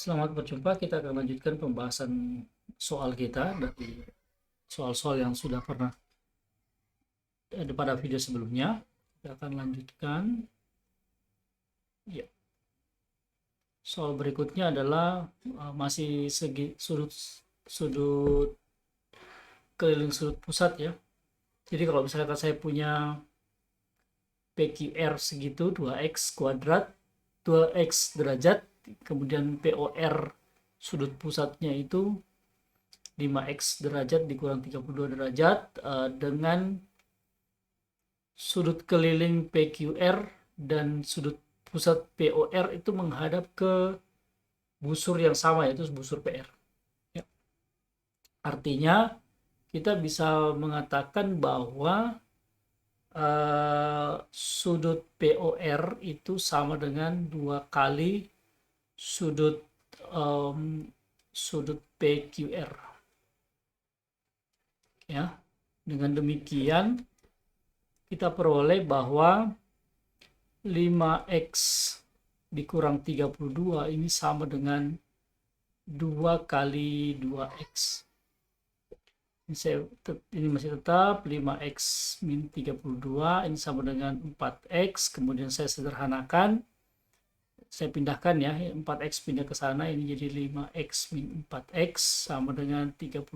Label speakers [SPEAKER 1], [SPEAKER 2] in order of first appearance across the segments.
[SPEAKER 1] Selamat berjumpa, kita akan lanjutkan pembahasan soal kita dari soal-soal yang sudah pernah ada pada video sebelumnya. Kita akan lanjutkan. Ya, soal berikutnya adalah masih segi sudut sudut keliling sudut pusat ya. Jadi kalau misalkan saya punya PQR segitu 2x kuadrat 2x derajat, kemudian POR sudut pusatnya itu 5x derajat dikurang 32 derajat, dengan sudut keliling PQR dan sudut pusat POR itu menghadap ke busur yang sama, yaitu busur PR. Ya. Artinya kita bisa mengatakan bahwa sudut POR itu sama dengan 2 kali sudut sudut PQR. Ya, dengan demikian kita peroleh bahwa 5x dikurang 32 ini sama dengan 2 kali 2x. Ini masih tetap 5x min 32, ini sama dengan 4x. Kemudian saya sederhanakan, saya pindahkan ya, 4x pindah ke sana, ini jadi 5x min 4x sama dengan 32,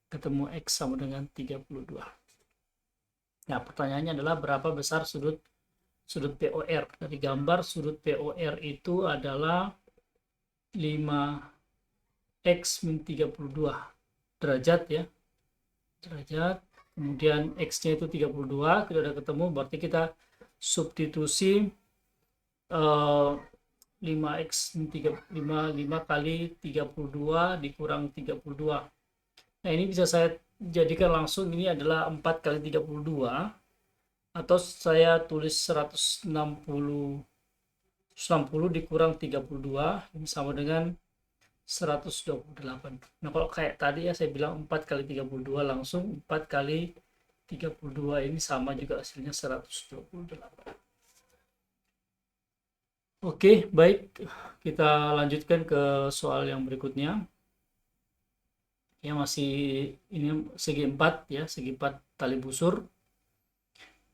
[SPEAKER 1] ketemu x sama dengan 32. Nah, pertanyaannya adalah berapa besar sudut POR. Dari gambar sudut POR itu adalah 5x min 32 derajat ya. Derajat. Kemudian x-nya itu 32, kita udah ketemu, berarti kita substitusi 5x 5 kali 32 dikurang 32. Nah, ini bisa saya jadikan langsung, ini adalah 4 kali 32, atau saya tulis 160 dikurang 32, ini sama dengan 128. Nah, kalau kayak tadi ya saya bilang 4 kali 32, langsung 4 kali 32 ini sama juga hasilnya 128. Oke, baik. Kita lanjutkan ke soal yang berikutnya. Ya, masih ini segi 4 ya, segi 4 tali busur.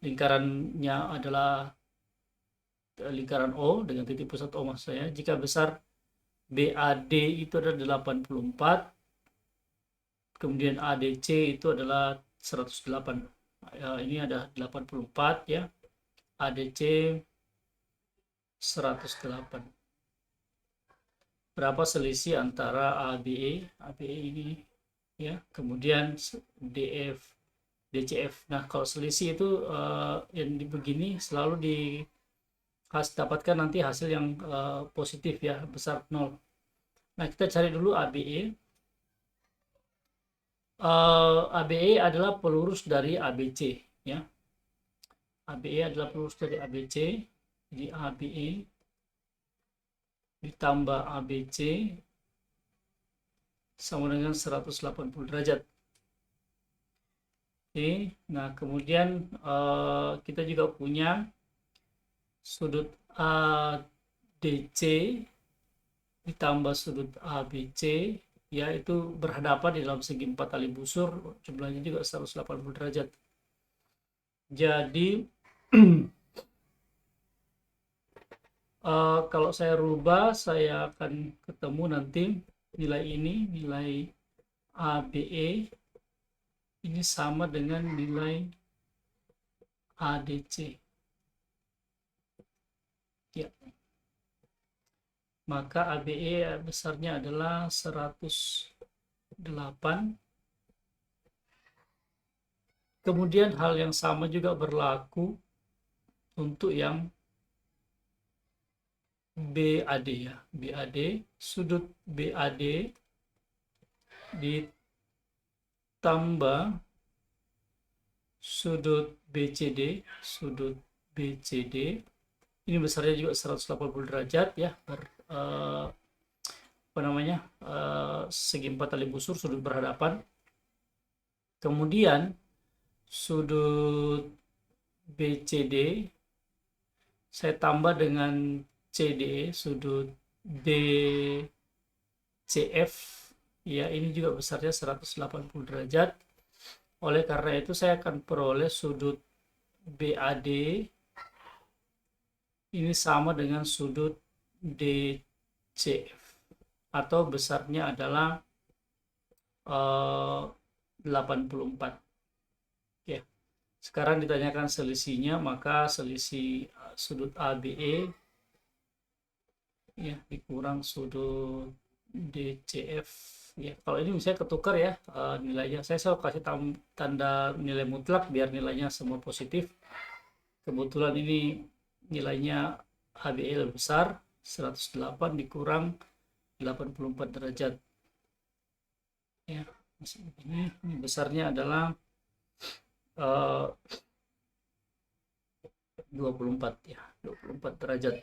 [SPEAKER 1] Lingkarannya adalah lingkaran O dengan titik pusat O maksud saya. Jika besar BAD itu adalah 84, kemudian ADC itu adalah 108. Ini ada 84 ya, ADC 108. Berapa selisih antara ABE ini ya, kemudian DF, DCF. Nah, kalau selisih itu yang begini selalu dapatkan nanti hasil yang positif ya, besar 0. Nah, kita cari dulu ABE. ABE adalah pelurus dari ABC ya. ABE adalah pelurus dari ABC. Jadi ABE ditambah ABC sama dengan 180 derajat. Oke, nah kemudian kita juga punya sudut ADC ditambah sudut ABC, yaitu berhadapan di dalam segi 4 tali busur, jumlahnya juga 180 derajat. Jadi kalau saya rubah, saya akan ketemu nanti nilai ini, nilai ABE ini sama dengan nilai ADC ya. Maka ABE besarnya adalah 108. Kemudian hal yang sama juga berlaku untuk yang BAD ya. BAD, sudut BAD ditambah sudut BCD, ini besarnya juga 180 derajat ya, segi 4 tali busur sudut berhadapan. Kemudian sudut BCD saya tambah dengan CD, sudut DCF, ya ini juga besarnya 180 derajat. Oleh karena itu saya akan peroleh sudut BAD ini sama dengan sudut DCF, atau besarnya adalah 84. Ya. Sekarang ditanyakan selisihnya, maka selisih sudut ABE ya dikurang sudut DCF. Ya, kalau ini misalnya ketukar ya nilainya. Saya selalu kasih tanda nilai mutlak biar nilainya semua positif. Kebetulan ini nilainya ABE lebih besar, 108 dikurang 84 derajat. Ya, ini besarnya adalah 24 ya, 24 derajat.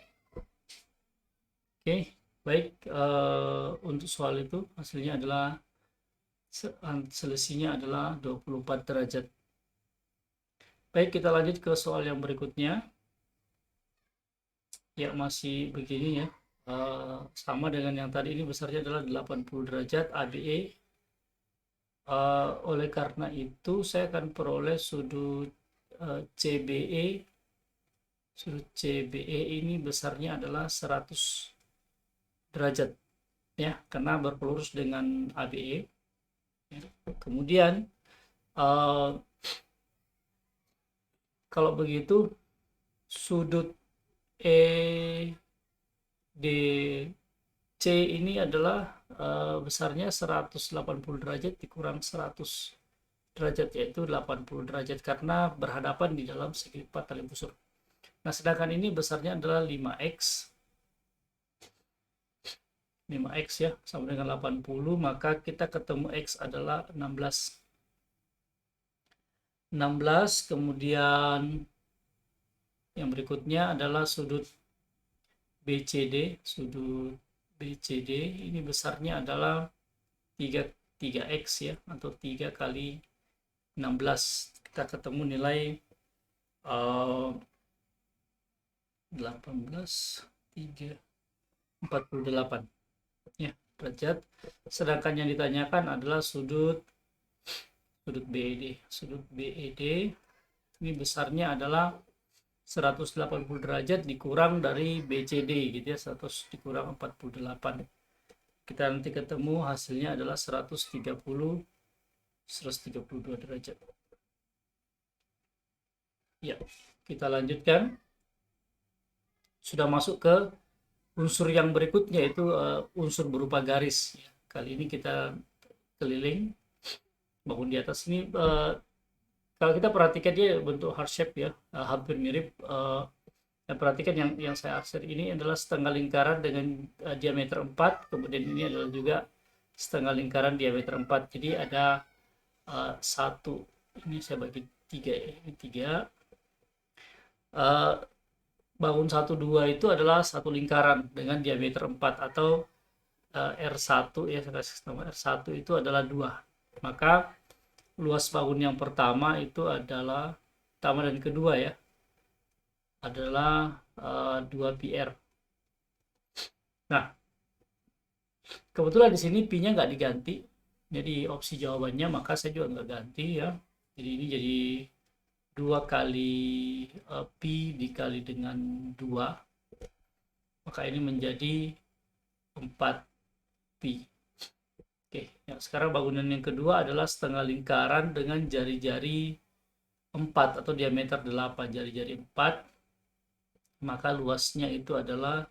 [SPEAKER 1] Oke, baik, untuk soal itu hasilnya adalah selisihnya adalah 24 derajat. Baik, kita lanjut ke soal yang berikutnya. Ya, masih begini ya. Sama dengan yang tadi, ini besarnya adalah 80 derajat ABE. Oleh karena itu saya akan peroleh sudut CBE. Sudut CBE ini besarnya adalah 100 derajat ya, karena berpelurus dengan ABE. Kemudian kalau begitu sudut EDC ini adalah besarnya 180 derajat dikurang 100 derajat, yaitu 80 derajat karena berhadapan di dalam segi 4 tali busur. Nah, sedangkan ini besarnya adalah 5x. 5x ya sama dengan 80, maka kita ketemu x adalah 16. 16, kemudian yang berikutnya adalah sudut BCD. Sudut BCD ini besarnya adalah 3x ya, atau 3 kali 16. Kita ketemu nilai 18, 3, 48 ya derajat. Sedangkan yang ditanyakan adalah sudut BED. Sudut BED ini besarnya adalah 180 derajat dikurang dari BCD gitu ya, 100 dikurang 48. Kita nanti ketemu hasilnya adalah 132 derajat. Ya, kita lanjutkan. Sudah masuk ke unsur yang berikutnya, yaitu unsur berupa garis. Kali ini kita keliling bangun di atas ini. Kalau kita perhatikan dia bentuk heart shape ya, hampir mirip. Perhatikan yang saya arsir ini adalah setengah lingkaran dengan diameter 4, kemudian ini adalah juga setengah lingkaran diameter 4. Jadi ada satu, ini saya bagi 3 ya, ini 3. Bangun 1, 2 itu adalah satu lingkaran dengan diameter 4, atau R1 ya, saya kasih nama R1 itu adalah 2. Maka luas bangun yang pertama itu adalah, pertama dan kedua ya, adalah 2 PR. Nah, kebetulan di sini pi-nya nggak diganti, jadi opsi jawabannya maka saya juga nggak ganti ya. Jadi ini jadi 2 kali pi dikali dengan 2, maka ini menjadi 4 pi. Oke, ya, sekarang bangunan yang kedua adalah setengah lingkaran dengan jari-jari 4 atau diameter 8, jari-jari 4. Maka luasnya itu adalah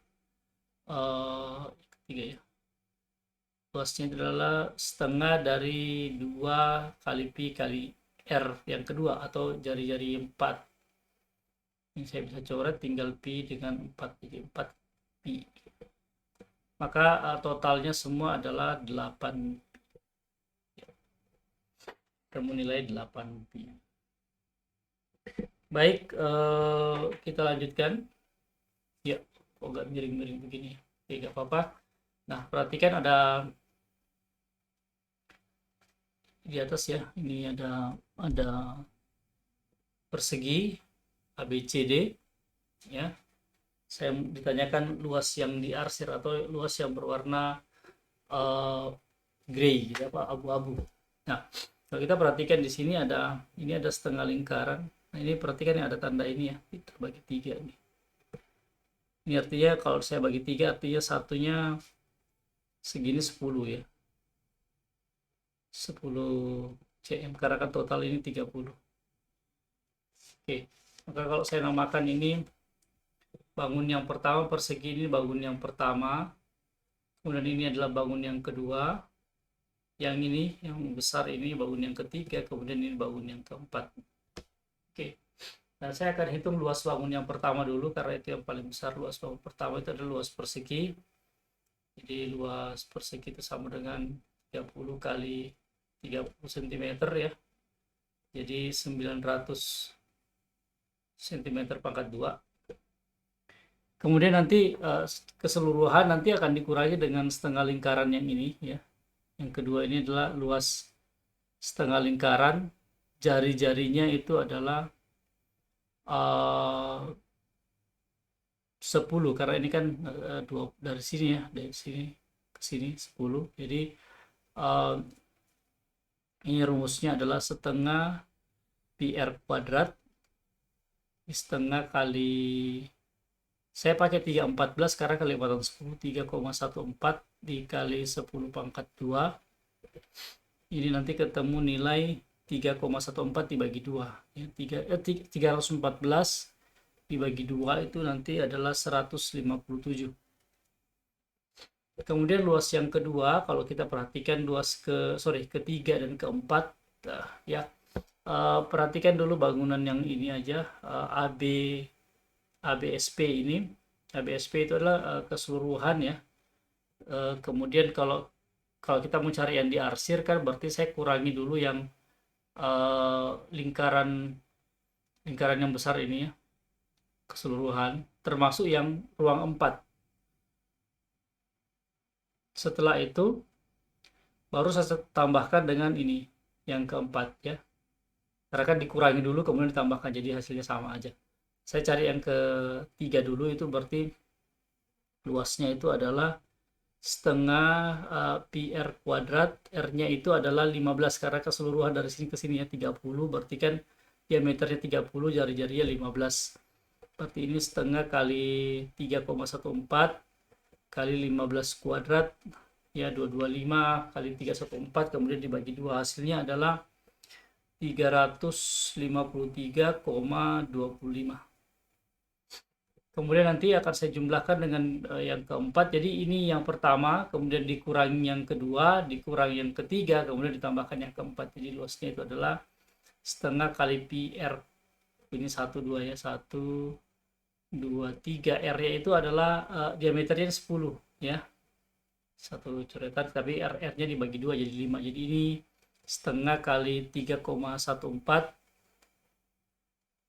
[SPEAKER 1] ketiga ya. Luasnya adalah setengah dari 2 kali pi kali R yang kedua, atau jari-jari 4. Ini saya bisa coret, tinggal pi dengan 4, jadi 4 pi. Maka totalnya semua adalah 8 pi. Kamu nilai 8 pi. Baik, kita lanjutkan. Ya, kok nggak miring-miring begini? Oke, nggak apa-apa. Nah, perhatikan ada di atas ya, ini ada persegi ABCD ya, Saya ditanyakan luas yang diarsir atau luas yang berwarna uh, gray gitu, apa abu-abu. Nah, kalau kita perhatikan di sini ini ada setengah lingkaran. Nah, ini perhatikan yang ada tanda ini ya, terbagi tiga nih. Ini artinya kalau saya bagi tiga, artinya satunya segini 10 ya. 10 cm, karena kan total ini 30. Oke, maka kalau saya namakan ini bangun yang pertama, persegi ini bangun yang pertama, kemudian ini adalah bangun yang kedua, yang ini, yang besar ini bangun yang ketiga, kemudian ini bangun yang keempat. Oke, nah saya akan hitung luas bangun yang pertama dulu, karena itu yang paling besar. Luas bangun pertama itu adalah luas persegi. Jadi luas persegi itu sama dengan 30 kali 30 cm ya. Jadi 900 cm pangkat 2. Kemudian nanti keseluruhan nanti akan dikurangi dengan setengah lingkaran yang ini ya. Yang kedua ini adalah luas setengah lingkaran, jari-jarinya itu adalah 10, karena ini kan dari sini ya, dari sini ke sini 10. Jadi ini rumusnya adalah setengah pi r kuadrat setengah kali, saya pakai 314 karena kelipatan 10, 3,14 dikali 10 pangkat 2. Ini nanti ketemu nilai 3,14 dibagi 2 ya, 314 dibagi 2 itu nanti adalah 157. Kemudian luas yang kedua, kalau kita perhatikan luas ketiga dan keempat ya, perhatikan dulu bangunan yang ini aja, ABSP ini. ABSP itu adalah keseluruhan ya. Kemudian kalau kita mau cari yang diarsir kan berarti saya kurangi dulu yang lingkaran yang besar ini ya, keseluruhan, termasuk yang ruang 4. Setelah itu baru saya tambahkan dengan ini yang keempat ya, karena kan dikurangi dulu kemudian ditambahkan, jadi hasilnya sama aja. Saya cari yang ketiga dulu, itu berarti luasnya itu adalah setengah pi r kuadrat, r-nya itu adalah 15 karena keseluruhan dari sini ke sini ya 30, berarti kan diameternya 30, jari-jarinya 15. Berarti ini setengah kali 3,14 kali 15 kuadrat ya 225 kali 314, kemudian dibagi 2, hasilnya adalah 353,25. Kemudian nanti akan saya jumlahkan dengan yang keempat. Jadi ini yang pertama, kemudian dikurangi yang kedua, dikurangi yang ketiga, kemudian ditambahkan yang keempat. Jadi luasnya itu adalah setengah kali pi r. Ini 1, 2 ya, 1, 2, 3. R-nya itu adalah diameternya 10 ya. Satu coretan, tapi R-nya dibagi 2 jadi 5. Jadi ini setengah kali 3,14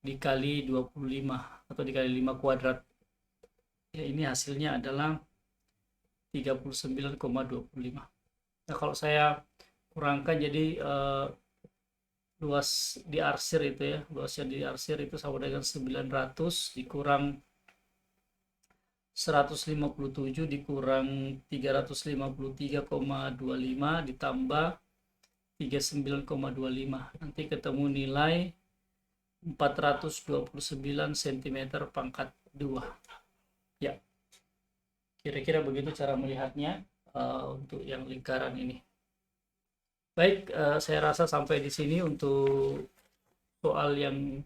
[SPEAKER 1] dikali 25 atau dikali 5 kuadrat ya, ini hasilnya adalah 39,25. Nah kalau saya kurangkan jadi luas diarsir itu ya, luasnya diarsir itu sama dengan 900 dikurang 157 dikurang 353,25 ditambah 39,25, nanti ketemu nilai 429 cm pangkat 2 ya. Kira-kira begitu cara melihatnya untuk yang lingkaran ini. Baik, saya rasa sampai di sini untuk soal yang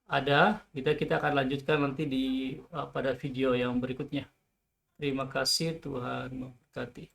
[SPEAKER 1] ada. Kita akan lanjutkan nanti pada video yang berikutnya. Terima kasih, Tuhan memberkati.